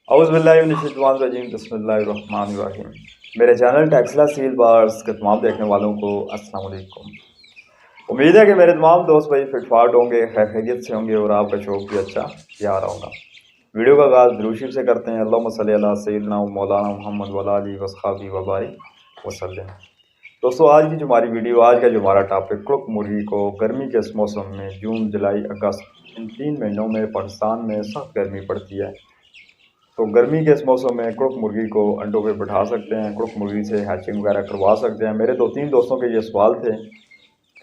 औज़ुबिल्लाहिमिनश्शैतानिर्रजीम बिस्मिल्लाहिर्रहमानिर्रहीम। मेरे channel Taxila seal bars के तमाम देखने वालों को अस्सलाम वालेकुम। उम्मीद है कि मेरे तमाम दोस्त भाई फिटफाट होंगे, खैर खैरियत से होंगे और आपका शौक भी अच्छा जा रहा होगा। वीडियो का आगाज़ दुरूद शरीफ से करते हैं। अल्लाहुम्मा सल्ली अला सय्यिदिना व मौलाना मुहम्मद व अला आलिहि व अस्हाबिहि व बारिक वसल्लम। दोस्तों, आज की जो हमारी वीडियो, आज का जो हमारा टॉपिक, कुक मुर्गी को गर्मी के इस मौसम में जून जुलाई अगस्त इन 3 महीनों में पाकिस्तान में सख्त गर्मी पड़ती है। तो गर्मी के इस मौसम में कुक मुर्गी को अंडों पे बैठा सकते हैं, कुक मुर्गी से हैचिंग वगैरह करवा सकते हैं। मेरे 2-3 दोस्तों के ये सवाल थे,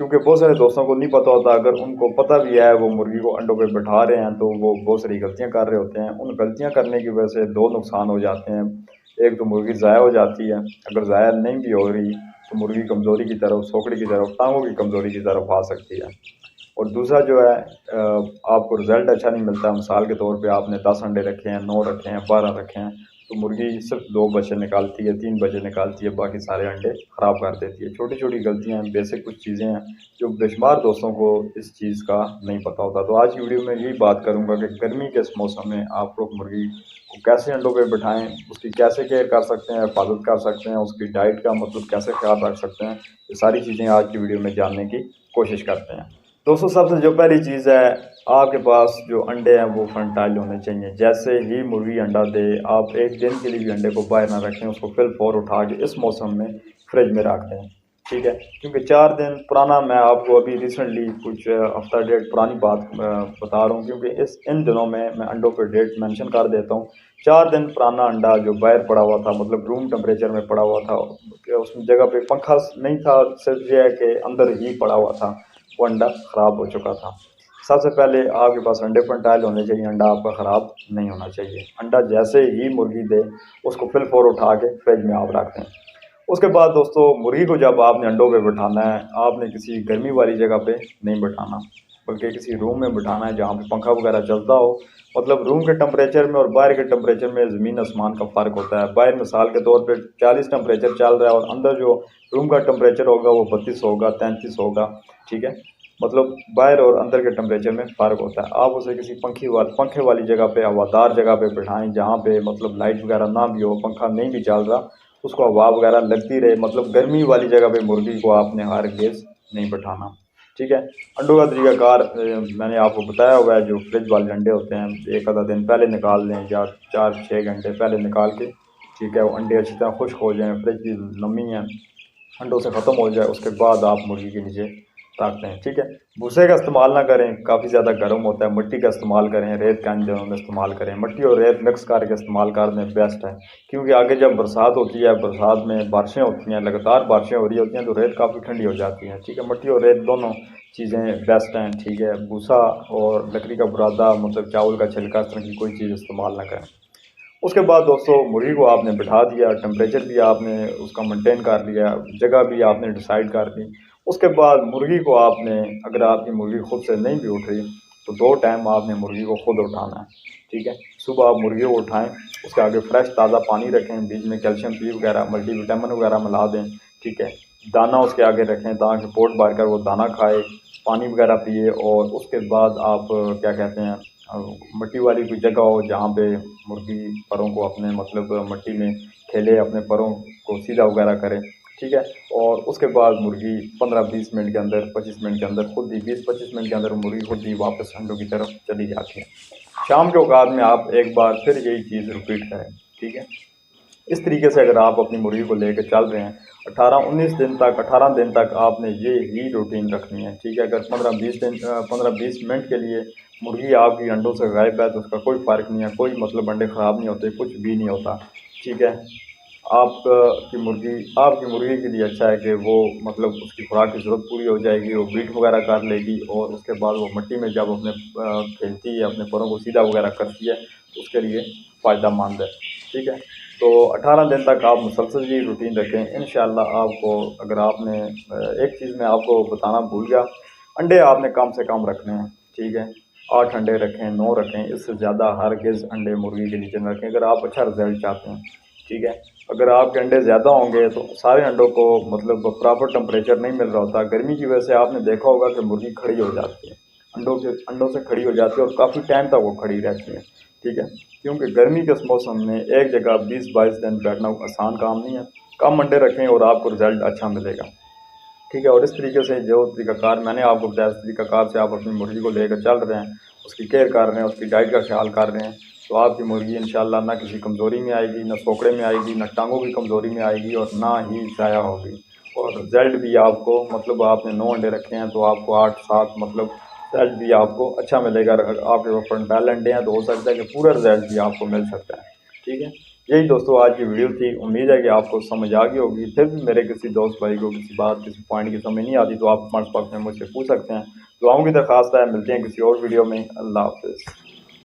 क्योंकि बहुत सारे दोस्तों को नहीं पता होता। अगर उनको पता भी है वो मुर्गी को अंडों पे बैठा रहे हैं तो वो बहुत सारी गलतियां कर रहे होते हैं। उन गलतियां करने की वजह से 2 नुकसान हो जाते हैं। एक तो मुर्गी ज़ाया हो जाती है, अगर ज़ाया नहीं भी हो रही तो मुर्गी कमज़ोरी की तरफ, सोकड़ी की तरफ, टांगों की कमज़ोरी की तरफ आ सकती है। और दूसरा जो है, आपको रिज़ल्ट अच्छा नहीं मिलता। मिसाल के तौर पे आपने 10 अंडे रखे हैं, 9 रखे हैं, 12 रखे हैं, तो मुर्गी सिर्फ 2 बच्चे निकालती है, 3 बच्चे निकालती है, बाकी सारे अंडे ख़राब कर देती है। छोटी छोटी गलतियाँ हैं, बेसिक कुछ चीज़ें हैं जो बेशुमार दोस्तों को इस चीज़ का नहीं पता होता। तो आज की वीडियो में यही बात करूँगा कि गर्मी के इस मौसम में आप लोग मुर्गी को कैसे अंडों पे बिठाएँ, उसकी कैसे केयर कर सकते हैं, हिफाजत कर सकते हैं, उसकी डाइट का मतलब कैसे ख्याल रख सकते हैं। ये सारी चीज़ें आज की वीडियो में जानने की कोशिश करते हैं। दोस्तों, सबसे जो पहली चीज़ है, आपके पास जो अंडे हैं वो फर्टाइल होने चाहिए। जैसे ही मुर्गी अंडा दे, आप एक दिन के लिए भी अंडे को बाहर ना रखें, उसको फिल फॉर उठा के इस मौसम में फ्रिज में रख दें, ठीक है। क्योंकि 4 दिन पुराना, मैं आपको अभी रिसेंटली कुछ हफ्ता डेढ़ पुरानी बात बता रहा हूँ, क्योंकि इन दिनों में मैं अंडों पर डेट मेंशन कर देता हूँ। 4 दिन पुराना अंडा जो बाहर पड़ा हुआ था, मतलब रूम टेम्परेचर में पड़ा हुआ था, उसमें जगह पे पंखा नहीं था, सिर्फ यह है कि अंदर ही पड़ा हुआ था, वो अंडा ख़राब हो चुका था। सबसे पहले आपके पास अंडे फर्टाइल होने चाहिए, अंडा आपका ख़राब नहीं होना चाहिए। अंडा जैसे ही मुर्गी दे, उसको फिल फोर उठा के फ्रिज में आप रख दें। उसके बाद दोस्तों, मुर्गी को जब आपने अंडों पे बिठाना है, आपने किसी गर्मी वाली जगह पे नहीं बिठाना, बल्कि किसी रूम में बिठाना है जहाँ पे पंखा वगैरह चलता हो। मतलब रूम के टेम्परेचर में और बाहर के टेम्परेचर में ज़मीन आसमान का फ़र्क होता है। बाहर मिसाल के तौर पे 40 टेम्परेचर चल रहा है और अंदर जो रूम का टेम्परेचर होगा वो 32 होगा, 33 होगा, ठीक है। मतलब बाहर और अंदर के टेम्परेचर में फ़र्क होता है। आप उसे किसी पंखे वाली जगह पे, हवादार जगह पे बिठाएँ, जहाँ पे मतलब लाइट वगैरह ना भी हो, पंखा नहीं भी चल रहा, उसको हवा वगैरह लगती रहे। मतलब गर्मी वाली जगह पे मुर्गी को आपने हरगिज़ नहीं बिठाना, ठीक है। अंडों का तरीक़ाकार मैंने आपको बताया हुआ है। जो फ्रिज वाले अंडे होते हैं, एक आधा दिन पहले निकाल लें या 4-6 घंटे पहले निकाल के, ठीक है, वो अंडे अच्छी तरह खुश्क हो जाएँ, फ्रिज की नमी है अंडों से ख़त्म हो जाए, उसके बाद आप मुर्गी के नीचे रख दें, ठीक है। भूसे का इस्तेमाल ना करें, काफ़ी ज़्यादा गर्म होता है। मिट्टी का इस्तेमाल करें, रेत का इन दिनों में इस्तेमाल करें। मिट्टी और रेत मिक्स करके इस्तेमाल कर दें, बेस्ट है। क्योंकि आगे जब बरसात होती है, बरसात में बारिशें होती हैं, लगातार बारिशें हो रही होती हैं, तो रेत काफ़ी ठंडी हो जाती है, ठीक है। मिट्टी और रेत दोनों चीज़ें बेस्ट हैं, ठीक है। भूसा और लकड़ी का बुरादा, मतलब चावल का छिलका, इस तरह की कोई चीज़ इस्तेमाल ना करें। उसके बाद दोस्तों, मुर्गी को आपने बिठा दिया, टेम्परेचर भी आपने उसका मेंटेन कर लिया, जगह भी आपने डिसाइड कर दी। उसके बाद मुर्गी को आपने, अगर आपकी मुर्गी खुद से नहीं भी उठ रही, तो 2 टाइम आपने मुर्गी को खुद उठाना है, ठीक है। सुबह आप मुर्गी को उठाएं, उसके आगे फ्रेश ताज़ा पानी रखें, बीच में कैल्शियम पी वगैरह, मल्टीविटामिन वगैरह मिला दें, ठीक है। दाना उसके आगे रखें ताकि पोट भर कर वो दाना खाए, पानी वगैरह पिए। और उसके बाद आप क्या कहते हैं, मिट्टी वाली कोई जगह हो जहाँ पे मुर्गी परों को अपने, मतलब मिट्टी में खेले, अपने परों को सीधा वगैरह करे, ठीक है। और उसके बाद मुर्गी 15-20 मिनट के अंदर, 25 मिनट के अंदर खुद ही, 20-25 मिनट के अंदर मुर्गी खुद ही वापस अंडों की तरफ चली जाती है। शाम के औकात में आप एक बार फिर यही चीज़ रिपीट करें, ठीक है। इस तरीके से अगर आप अपनी मुर्गी को लेकर चल रहे हैं, 18 दिन तक आपने ये ही रूटीन रखनी है, ठीक है। अगर 15-20 मिनट के लिए मुर्गी आपकी अंडों से गायब है तो उसका कोई फ़र्क नहीं है, कोई मतलब अंडे ख़राब नहीं होते, कुछ भी नहीं होता, ठीक है। आपकी मुर्गी के लिए अच्छा है कि वो, मतलब उसकी खुराक की ज़रूरत पूरी हो जाएगी, वो बीट वगैरह कर लेगी और उसके बाद वो मिट्टी में जब अपने खेलती है, अपने पैरों को सीधा वगैरह करती है, तो उसके लिए फ़ायदेमंद है, ठीक है। तो 18 दिन तक आप मुसलसल ये रूटीन रखें, इंशाअल्लाह आपको, अगर आपने एक चीज़ मैं आपको बताना भूल गया, अंडे आपने कम से कम रखने हैं, ठीक है। 8 अंडे रखें, 9 रखें, इससे ज़्यादा हरगिज़ अंडे मुर्गी के नीचे न रखें अगर आप अच्छा रिज़ल्ट चाहते हैं, ठीक है। अगर आपके अंडे ज़्यादा होंगे तो सारे अंडों को मतलब प्रॉपर टेम्परेचर नहीं मिल रहा होता। गर्मी की वजह से आपने देखा होगा कि मुर्गी खड़ी हो जाती है, अंडों से खड़ी हो जाती है और काफ़ी टाइम तक वो खड़ी रहती है, ठीक है। क्योंकि गर्मी के इस मौसम में एक जगह 20-22 दिन बैठना आसान काम नहीं है। कम अंडे रखें और आपको रिज़ल्ट अच्छा मिलेगा, ठीक है। और इस तरीके से जो तरीक़ाकार मैंने आपको बताया, इस तरीक़ाकार से आप अपनी मुर्गी को लेकर चल रहे हैं, उसकी केयर कर रहे हैं, उसकी डाइट का ख्याल कर रहे हैं, तो आपकी मुर्गी इंशाल्लाह ना किसी कमज़ोरी में आएगी, ना सोकड़े में आएगी, ना टांगों की कमज़ोरी में आएगी और ना ही ज़ाया होगी। और रिज़ल्ट भी आपको मतलब आपने 9 अंडे रखे हैं तो आपको 8-7 मतलब रिज़ल्ट भी आपको अच्छा मिलेगा। अगर आपके पास फर्टाइल अंडे हैं तो हो सकता है कि पूरा रिज़ल्ट भी आपको मिल सकता है, ठीक है। यही दोस्तों आज की वीडियो थी। उम्मीद है कि आपको समझ आ गई होगी। फिर भी मेरे किसी दोस्त भाई को किसी बात किसी पॉइंट की समझ नहीं आती तो आप कमेंट्स बॉक्स में मुझसे पूछ सकते हैं। दुआओं की दरख्वास्त है। मिलते हैं किसी और वीडियो में। अल्लाह हाफ़िज़।